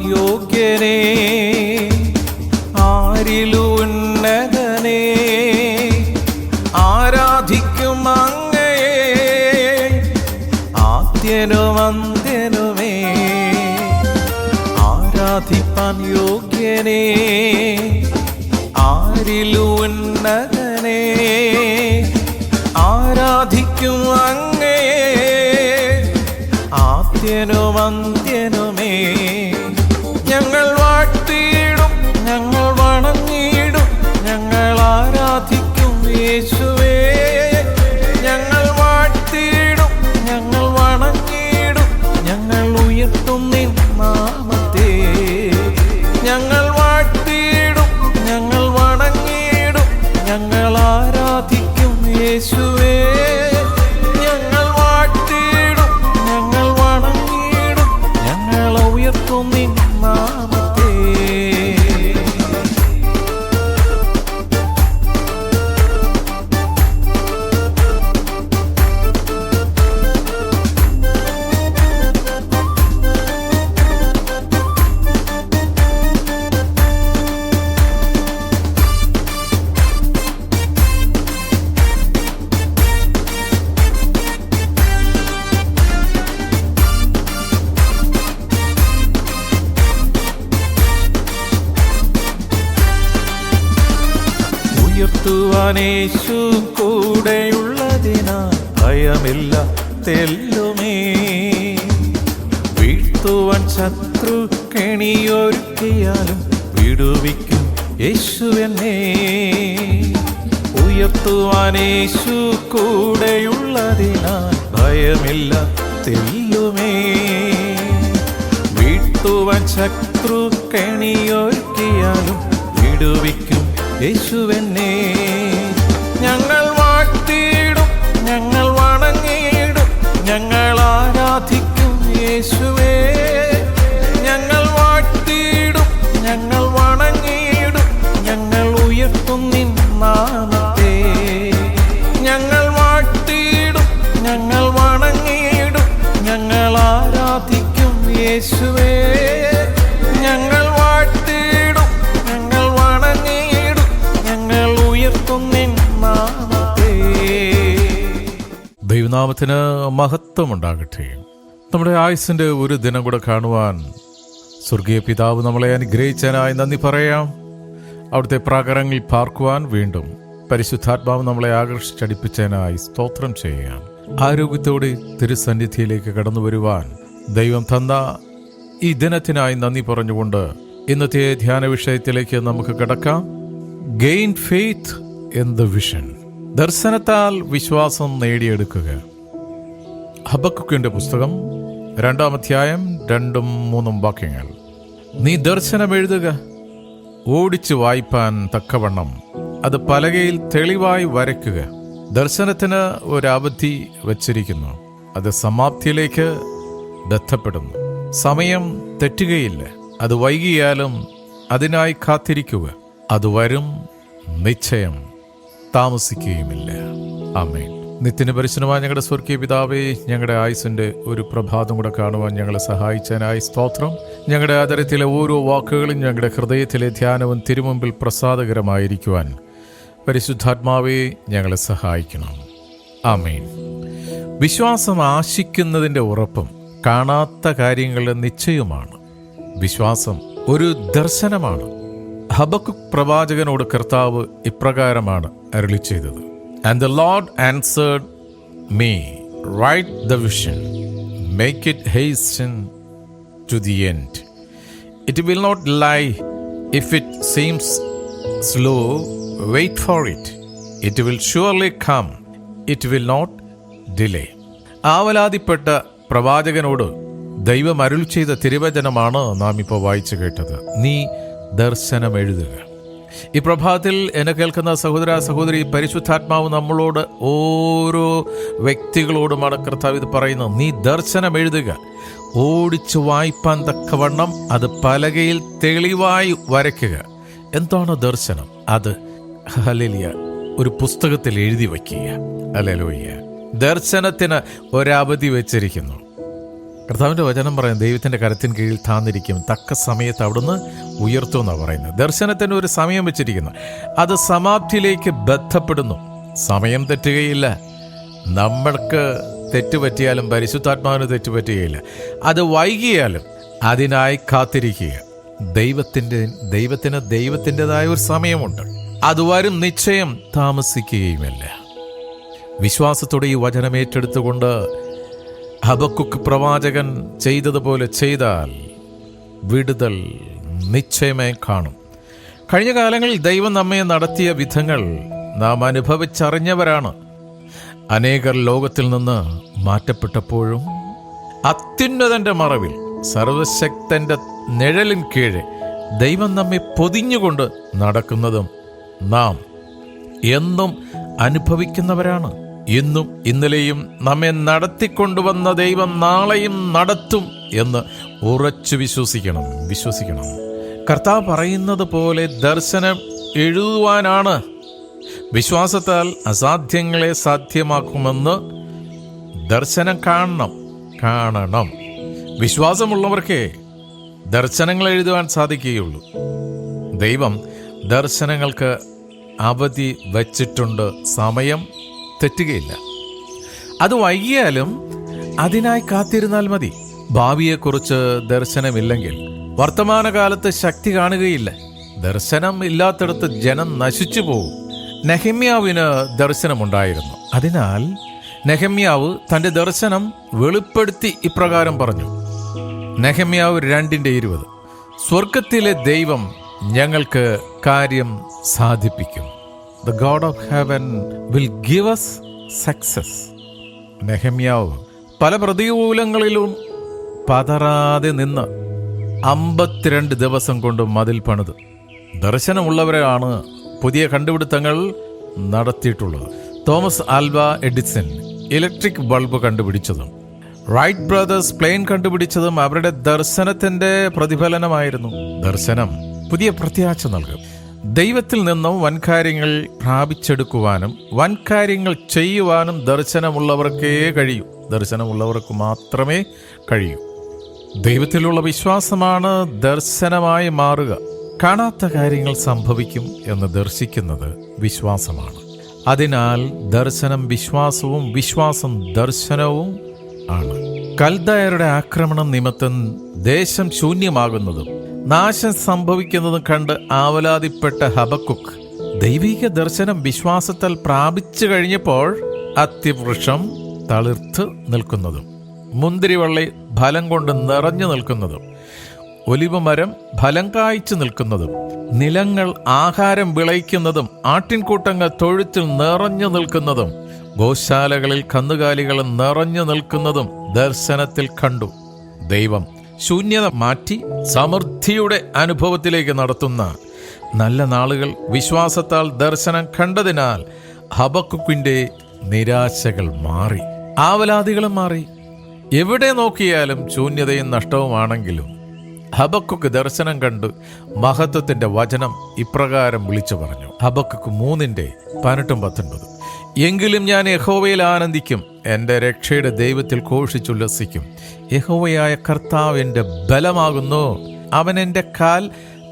യോഗ്യനേ, ആരിലുന്നതനേ, ആരാധിക്കും അങ്ങയെ ആദ്യനും അന്ത്യനുമേ. ആരാധിപ്പാൻ യോഗ്യനേ, ആരിലുന്നതനേ, ആരാധിക്കും അങ്ങയെ ആദ്യനും അന്ത്യനുമേ. ഞങ്ങൾ വാഴ്ത്തിയിടും, ഞങ്ങൾ വണങ്ങിയിടും, ഞങ്ങൾ ആരാധിക്കും യേശുവേ. ഞങ്ങൾ വാഴ്ത്തിയിടും, ഞങ്ങൾ വണങ്ങിയിടും, ഞങ്ങൾ ഉയർത്തും നിൻ നാമത്തെ. ഞങ്ങൾ വാഴ്ത്തിയിടും, ഞങ്ങൾ വണങ്ങിയിടും, ഞങ്ങൾ ആരാധിക്കും യേശുവേ. ഞങ്ങൾ വാഴ്ത്തിയിടും, ഞങ്ങൾ വണങ്ങിയിടും, ഞങ്ങൾ ഉയർത്തും നിൻ നാമത്തെ. ഉയർത്തുവാനേശു കൂടെയുള്ളതിനാൽ ഭയമില്ല തെല്ലുമേ. വീഴ്ത്തുവാൻ ശത്രു കെണിയൊരുക്കിയാലും വിടുവിക്കും യേശുവെന്നെ. ഉയർത്തുവാനേശു കൂടെയുള്ളതിനാൽ ഭയമില്ല തെല്ലുമേ. വീഴ്ത്തുവാൻ ശത്രു കെണിയൊരുക്കിയാലും വിടുവിക്കും യേശുവെന്നെ. ഞങ്ങൾ വാഴ്ത്തിയിടും, ഞങ്ങൾ വണങ്ങിയിടും, ഞങ്ങൾ ആരാധിക്കും യേശുവേ. ഞങ്ങൾ വാഴ്ത്തിയിടും, ഞങ്ങൾ വണങ്ങിയിടും, ഞങ്ങൾ ഉയർത്തും നിൻ നാമത്തെ. ഞങ്ങൾ വാഴ്ത്തിയിടും, ഞങ്ങൾ വണങ്ങിയിടും, ഞങ്ങൾ ആരാധിക്കും യേശുവേ. ഞങ്ങൾ വാഴ്ത്തിയിടും, ഞങ്ങൾ വണങ്ങിയിടും, ഞങ്ങൾ ഉയർത്തും നിൻ നാമത്തെ. ദൈവനാമത്തിന് മഹത്വമുണ്ടാകട്ടെ. നമ്മുടെ ആയുസ്സിന്റെ ഒരു ദിനം കൂടെ കാണുവാൻ സ്വർഗീയ പിതാവ് നമ്മളെ അനുഗ്രഹിച്ചതിനായി നന്ദി പറയാം. അവിടുത്തെ പ്രാകാരങ്ങളിൽ പാർക്കുവാൻ വീണ്ടും പരിശുദ്ധാത്മാവ് നമ്മളെ ആകർഷിച്ചടിപ്പിച്ചതിനായി സ്തോത്രം ചെയ്യാം. ആരോഗ്യത്തോടെ തിരുസന്നിധിയിലേക്ക് കടന്നു വരുവാൻ ദൈവം തന്ന ഈ ദിനത്തിനായി നന്ദി പറഞ്ഞുകൊണ്ട് ഇന്നത്തെ ധ്യാന വിഷയത്തിലേക്ക് നമുക്ക് കടക്കാം. Gain faith in the vision. ദർശനത്താൽ വിശ്വാസം നേടിയെടുക്കുക. ഹബക്കുക്കിന്റെ പുസ്തകം 2-ാം അധ്യായം 2-3 വാക്യങ്ങൾ. നീ ദർശനം എഴുതുക, ഓടിച്ചു വായിപ്പാൻ തക്കവണ്ണം അത് പലകയിൽ തെളിവായി വരയ്ക്കുക. ദർശനത്തിന് ഒരവധി വച്ചിരിക്കുന്നു, അത് സമാപ്തിയിലേക്ക് ബന്ധപ്പെടുന്നു. സമയം തെറ്റുകയില്ല, അത് വൈകിയാലും അതിനായി കാത്തിരിക്കുക. അത് വരും, നിശ്ചയം, താമസിക്കുകയുമില്ല. ആമേൻ. നിത്യന് പരിശുദ്ധമായ ഞങ്ങളുടെ സ്വർഗീയ പിതാവേ, ഞങ്ങളുടെ ആയുസിന്റെ ഒരു പ്രഭാതം കൂടെ കാണുവാൻ ഞങ്ങളെ സഹായിച്ചതിനായി സ്തോത്രം. ഞങ്ങളുടെ ആദരത്തിലെ ഓരോ വാക്കുകളും ഞങ്ങളുടെ ഹൃദയത്തിലെ ധ്യാനവും തിരുമുമ്പിൽ പ്രസാദകരമായിരിക്കുവാൻ പരിശുദ്ധാത്മാവേ ഞങ്ങളെ സഹായിക്കണം. ആമേൻ. വിശ്വാസം ആശിക്കുന്നതിൻ്റെ ഉറപ്പും കാണാത്ത കാര്യങ്ങളുടെ നിശ്ചയവുമാണ്. വിശ്വാസം ഒരു ദർശനമാണ്. ഹബക്കുക്ക് പ്രവാചകനോട് കർത്താവ് ഇപ്രകാരമാണ് അരുളി ചെയ്തത്: And the Lord answered me, write the vision, make it hasten to the end. It will not lie. If it seems slow, wait for it. It will surely come. It will not delay. ആവലാതിപ്പെട്ട പ്രവാചകനോട് ദൈവം അരുളി ചെയ്ത തിരുവചനമാണ് നാം ഇപ്പോൾ വായിച്ചു കേട്ടത്. നീ ദർശനം എഴുതുക. ഈ പ്രഭാതത്തിൽ എന്നെ കേൾക്കുന്ന സഹോദര സഹോദരി, പരിശുദ്ധാത്മാവ് നമ്മളോട് ഓരോ വ്യക്തികളോടുമാണ് കർത്താവ് ഇത് പറയുന്നത്. നീ ദർശനം എഴുതുക, ഓടിച്ചു വായിപ്പാൻ തക്കവണ്ണം അത് പലകയിൽ തെളിവായി വരയ്ക്കുക. എന്താണ് ദർശനം? അത് ഹല്ലേലൂയ ഒരു പുസ്തകത്തിൽ എഴുതി വയ്ക്കുക. ഹല്ലേലൂയ. ദർശനത്തിന് ഒരവധി വെച്ചിരിക്കുന്നു. കർത്താവിൻ്റെ വചനം പറയും, ദൈവത്തിൻ്റെ കരത്തിന് കീഴിൽ താന്നിരിക്കും, തക്ക സമയത്ത് അവിടുന്ന് ഉയർത്തും എന്നാണ് പറയുന്നത്. ദർശനത്തിന് ഒരു സമയം വെച്ചിരിക്കുന്നു, അത് സമാപ്തിയിലേക്ക് ബന്ധപ്പെടുന്നു. സമയം തെറ്റുകയില്ല. നമ്മൾക്ക് തെറ്റുപറ്റിയാലും പരിശുദ്ധാത്മാവിന് തെറ്റുപറ്റുകയില്ല. അത് വൈകിയാലും അതിനായി കാത്തിരിക്കുക. ദൈവത്തിൻ്റെതായ ഒരു സമയമുണ്ട്. അത് വരും, നിശ്ചയം താമസിക്കുകയുമില്ല. വിശ്വാസത്തോടെ ഈ വചനം ഏറ്റെടുത്തുകൊണ്ട് ഹബക്കുക്ക് പ്രവാചകൻ ചെയ്തതുപോലെ ചെയ്താൽ വിടുതൽ നിശ്ചയമായി കാണും. കഴിഞ്ഞ കാലങ്ങളിൽ ദൈവം നമ്മെ നടത്തിയ വിധങ്ങൾ നാം അനുഭവിച്ചറിഞ്ഞവരാണ്. അനേകർ ലോകത്തിൽ നിന്ന് മാറ്റപ്പെട്ടപ്പോഴും അത്യുന്നതന്റെ മറവിൽ സർവശക്തന്റെ നിഴലിൻ കീഴെ ദൈവം നമ്മെ പൊതിഞ്ഞുകൊണ്ട് നടക്കുന്നതും നാം എന്നും അനുഭവിക്കുന്നവരാണ്. ഇന്നും ഇന്നലെയും നമ്മെ നടത്തിക്കൊണ്ടുവന്ന ദൈവം നാളെയും നടത്തും എന്ന് ഉറച്ചു വിശ്വസിക്കണം. കർത്താവ് പറയുന്നത് പോലെ ദർശനം എഴുതുവാനാണ്. വിശ്വാസത്താൽ അസാധ്യങ്ങളെ സാധ്യമാക്കുമെന്ന് ദർശനം കാണണം. വിശ്വാസമുള്ളവർക്കേ ദർശനങ്ങൾ എഴുതുവാൻ സാധിക്കുകയുള്ളൂ. ദൈവം ദർശനങ്ങൾക്ക് അവധി വച്ചിട്ടുണ്ട്. സമയം തെറ്റുകയില്ല. അത് വൈകിയാലും അതിനായി കാത്തിരുന്നാൽ മതി. ഭാവിയെക്കുറിച്ച് ദർശനമില്ലെങ്കിൽ വർത്തമാനകാലത്ത് ശക്തി കാണുകയില്ല. ദർശനം ഇല്ലാത്തിടത്ത് ജനം നശിച്ചു പോകും. നെഹമ്യാവിന് ദർശനമുണ്ടായിരുന്നു. അതിനാൽ നെഹമ്യാവ് തൻ്റെ ദർശനം വെളിപ്പെടുത്തി ഇപ്രകാരം പറഞ്ഞു. നെഹമ്യാവ് 2:20, സ്വർഗത്തിലെ ദൈവം ഞങ്ങൾക്ക് കാര്യം സാധിപ്പിക്കും. The God of heaven will give us success. നെഹമ്യാവ് പല പ്രതികൂലങ്ങളിലും പതറാതെ നിന്ന് 52 ദിവസം കൊണ്ട് മതിൽ പണിത്. ദർശനമുള്ളവരാണ് പുതിയ കണ്ടുപിടുത്തങ്ങൾ നടത്തിയിട്ടുള്ളത്. Thomas Alva Edison electric bulb കണ്ടുപിടിച്ചതും റൈറ്റ് ബ്രദേഴ്സ് പ്ലെയിൻ കണ്ടുപിടിച്ചതും അവരുടെ ദർശനത്തിന്റെ പ്രതിഫലനമായിരുന്നു. ദർശനം പുതിയ പ്രത്യാശ നൽകും. ദൈവത്തിൽ നിന്നും വൻകാര്യങ്ങൾ പ്രാപിച്ചെടുക്കുവാനും വൻകാര്യങ്ങൾ ചെയ്യുവാനും ദർശനമുള്ളവർക്ക് മാത്രമേ കഴിയൂ. ദൈവത്തിലുള്ള വിശ്വാസമാണ് ദർശനമായി മാറുക. കാണാത്ത കാര്യങ്ങൾ സംഭവിക്കും എന്ന് ദർശിക്കുന്നത് വിശ്വാസമാണ്. അതിനാൽ ദർശനം വിശ്വാസവും വിശ്വാസം ദർശനവും ആണ്. കൽദയരുടെ ആക്രമണം നിമിത്തം ദേശം ശൂന്യമാകുന്നതും നാശം സംഭവിക്കുന്നതും കണ്ട് ആവലാതിപ്പെട്ട ഹബക്കുക്ക് ദൈവിക ദർശനം വിശ്വാസത്താൽ പ്രാപിച്ചു കഴിഞ്ഞപ്പോൾ അത്തിവൃക്ഷം തളിർത്ത് നിൽക്കുന്നതും മുന്തിരിവള്ളി ഫലം കൊണ്ട് നിറഞ്ഞു നിൽക്കുന്നതും ഒലിവമരം ഫലം കായ്ച്ചു നിൽക്കുന്നതും നിലങ്ങൾ ആഹാരം വിളയിക്കുന്നതും ആട്ടിൻകൂട്ടങ്ങൾ തൊഴുത്തിൽ നിറഞ്ഞു നിൽക്കുന്നതും ഗോശാലകളിൽ കന്നുകാലികൾ നിറഞ്ഞു നിൽക്കുന്നതും ദർശനത്തിൽ കണ്ടു. ദൈവം ശൂന്യത മാറ്റി സമൃദ്ധിയുടെ അനുഭവത്തിലേക്ക് നടത്തുന്ന നല്ല നാളുകൾ വിശ്വാസത്താൽ ദർശനം കണ്ടതിനാൽ ഹബക്കുക്കിന്റെ നിരാശകൾ മാറി, ആവലാതികളും മാറി. എവിടെ നോക്കിയാലും ശൂന്യതയും നഷ്ടവുമാണെങ്കിലും ഹബക്കുക്ക് ദർശനം കണ്ട് മഹത്വത്തിന്റെ വചനം ഇപ്രകാരം വിളിച്ചു പറഞ്ഞു. ഹബക്കുക്ക് 3:18-19, എങ്കിലും ഞാൻ യഹോവയിൽ ആനന്ദിക്കും, എൻ്റെ രക്ഷയുടെ ദൈവത്തിൽ ഘോഷിച്ചുല്ലസിക്കും. യഹോവയായ കർത്താവ് എൻ്റെ ബലമാകുന്നു, അവൻ എൻ്റെ കാൽ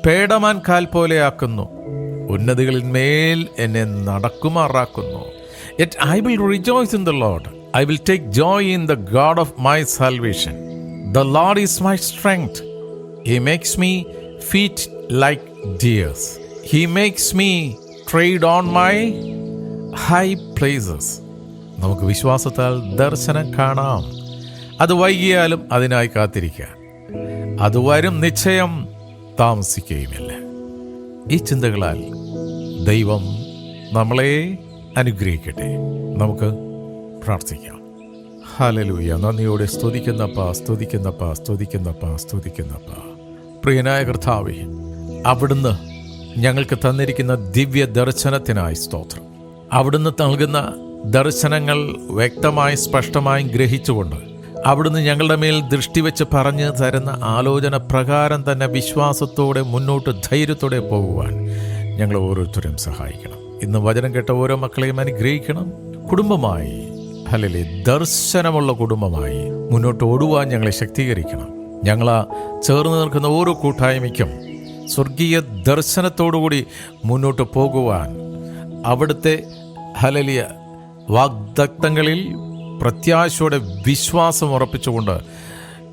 പേടമാൻ കാൽ പോലെയാക്കുന്നു, ഉന്നതികളിൽ മേൽ എന്നെ നടക്കുമാറാക്കുന്നു. Yet I will rejoice in the Lord. I will take joy in the God of my salvation. The Lord is my strength. He makes me feet like deers. He makes me tread on my high places. നമുക്ക് വിശ്വാസത്താൽ ദർശനം കാണാം. അത് വൈകിയാലും അതിനായി കാത്തിരിക്കുക. അത് വരും, നിശ്ചയം താമസിക്കുകയുമില്ല. ഈ ചിന്തകളാൽ ദൈവം നമ്മളെ അനുഗ്രഹിക്കട്ടെ. നമുക്ക് പ്രാർത്ഥിക്കാം. ഹല്ലേലൂയ. നന്ദിയോടെ സ്തുതിക്കുന്നപ്പാ. പ്രിയനായ കർത്താവേ, അവിടുന്ന് ഞങ്ങൾക്ക് തന്നിരിക്കുന്ന ദിവ്യ ദർശനത്തിനായി സ്തോത്രം. അവിടുന്ന് നൽകുന്ന ദർശനങ്ങൾ വ്യക്തമായി സ്പഷ്ടമായും ഗ്രഹിച്ചുകൊണ്ട് അവിടുന്ന് ഞങ്ങളുടെ മേൽ ദൃഷ്ടി വെച്ച് പറഞ്ഞു തരുന്ന ആലോചന പ്രകാരം തന്നെ വിശ്വാസത്തോടെ മുന്നോട്ട് ധൈര്യത്തോടെ പോകുവാൻ ഞങ്ങൾ ഓരോരുത്തരും സഹായിക്കണം. ഇന്ന് വചനം കേട്ട ഓരോ മക്കളെയും അനുഗ്രഹിക്കണം. കുടുംബമായി, ഹല്ലേലൂയ, ദർശനമുള്ള കുടുംബമായി മുന്നോട്ട് ഓടുവാൻ ഞങ്ങളെ ശക്തീകരിക്കണം. ഞങ്ങളാ ചേർന്ന് നിൽക്കുന്ന ഓരോ കൂട്ടായ്മയ്ക്കും സ്വർഗീയ ദർശനത്തോടുകൂടി മുന്നോട്ട് പോകുവാൻ, അവിടുത്തെ ഹല്ലേലൂയ വാഗ്ദത്തങ്ങളിൽ പ്രത്യാശയോടെ വിശ്വാസം ഉറപ്പിച്ചുകൊണ്ട്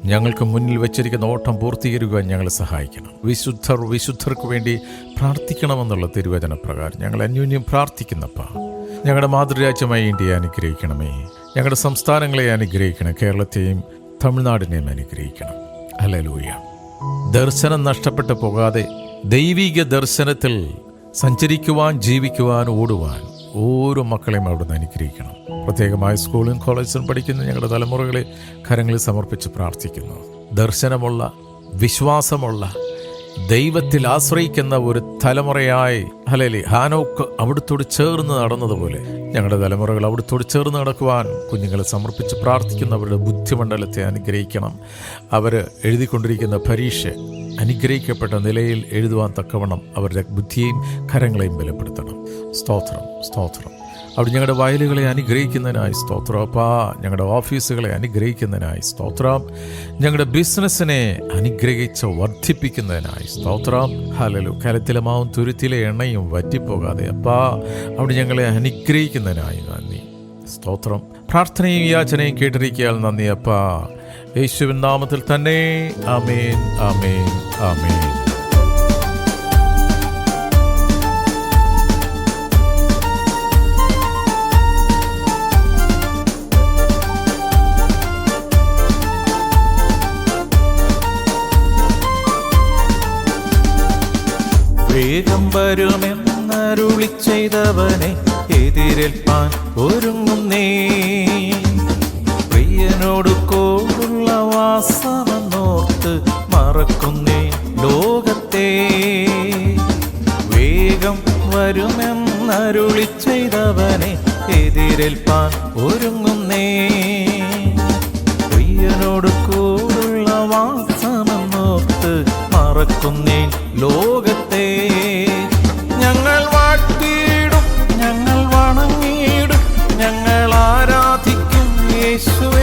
ഞങ്ങൾക്ക് മുന്നിൽ വെച്ചിരിക്കുന്ന ഓട്ടം പൂർത്തീകരിക്കുവാൻ ഞങ്ങളെ സഹായിക്കണം. വിശുദ്ധർക്ക് വേണ്ടി പ്രാർത്ഥിക്കണമെന്നുള്ള തിരുവചന പ്രകാരം ഞങ്ങൾ അന്യോന്യം പ്രാർത്ഥിക്കുന്നപ്പാ. ഞങ്ങളുടെ മാതൃരാജ്യമായി ഇന്ത്യയെ അനുഗ്രഹിക്കണമേ. ഞങ്ങളുടെ സംസ്ഥാനങ്ങളെ അനുഗ്രഹിക്കണം. കേരളത്തെയും തമിഴ്നാടിനെയും അനുഗ്രഹിക്കണം. ഹല്ലേലൂയ. ദർശനം നഷ്ടപ്പെട്ടു പോകാതെ ദൈവിക ദർശനത്തിൽ സഞ്ചരിക്കുവാൻ, ജീവിക്കുവാൻ, ഓടുവാൻ ഓരോ മക്കളെയും അവിടുന്ന് അനുഗ്രഹിക്കണം. പ്രത്യേകമായ സ്കൂളും കോളേജിലും പഠിക്കുന്ന ഞങ്ങളുടെ തലമുറകളെ കരങ്ങളിൽ സമർപ്പിച്ച് പ്രാർത്ഥിക്കുന്നു. ദർശനമുള്ള, വിശ്വാസമുള്ള, ദൈവത്തിൽ ആശ്രയിക്കുന്ന ഒരു തലമുറയായി ഹല്ലേലൂയ ഹാനോക്ക് അവിടുത്തോട് ചേർന്ന് നടന്നതുപോലെ ഞങ്ങളുടെ തലമുറകൾ അവിടുത്തോട് ചേർന്ന് നടക്കുവാൻ കുഞ്ഞുങ്ങളെ സമർപ്പിച്ച് പ്രാർത്ഥിക്കുന്ന അവരുടെ ബുദ്ധിമണ്ഡലത്തെ അനുഗ്രഹിക്കണം. അവർ എഴുതിക്കൊണ്ടിരിക്കുന്ന പരീക്ഷ അനുഗ്രഹിക്കപ്പെട്ട നിലയിൽ എഴുതുവാൻ തക്കവണ്ണം അവരുടെ ബുദ്ധിയെയും കരങ്ങളെയും ബലപ്പെടുത്തണം. സ്തോത്രം, സ്തോത്രം. അവിടെ ഞങ്ങളുടെ വയലുകളെ അനുഗ്രഹിക്കുന്നതിനായി സ്തോത്രം അപ്പാ. ഞങ്ങളുടെ ഓഫീസുകളെ അനുഗ്രഹിക്കുന്നതിനായി സ്തോത്രം. ഞങ്ങളുടെ ബിസിനസ്സിനെ അനുഗ്രഹിച്ച് വർദ്ധിപ്പിക്കുന്നതിനായി സ്തോത്രം. ഹല്ലേലൂയ. കലത്തിലെ മാവും തുരുത്തിലെ എണ്ണയും വറ്റിപ്പോകാതെ അപ്പാ അവിടെ ഞങ്ങളെ അനുഗ്രഹിക്കുന്നതിനായി നന്ദി, സ്തോത്രം. പ്രാർത്ഥനയും യാചനയും കേട്ടിരിക്കാൻ നന്ദി അപ്പാ. യേശുവിൻ നാമത്തിൽ തന്നെ. ആമേൻ, ആമേൻ, ആമേൻ. വേഗം വരുമെന്നരുളി ചെയ്തവനെ എതിരേൽപ്പാൻ ഒരുങ്ങുന്നേ. പ്രിയനോട് കൂടുള്ള വാസമെന്നോർത്ത് മറക്കുന്നേ ലോകത്തെ. വേഗം വരുമെന്നരുളി ചെയ്തവനെ എതിരേൽപ്പാൻ ഒരുങ്ങുന്നേ. പ്രിയനോട് കൂടുള്ള വാസമെന്നോർത്ത് മറക്കുന്നേ ലോകത്തെ. ഞങ്ങൾ വാഴ്ത്തിയിടും, ഞങ്ങൾ വണങ്ങിയിടും, ഞങ്ങൾ ആരാധിക്കും യേശുവേ.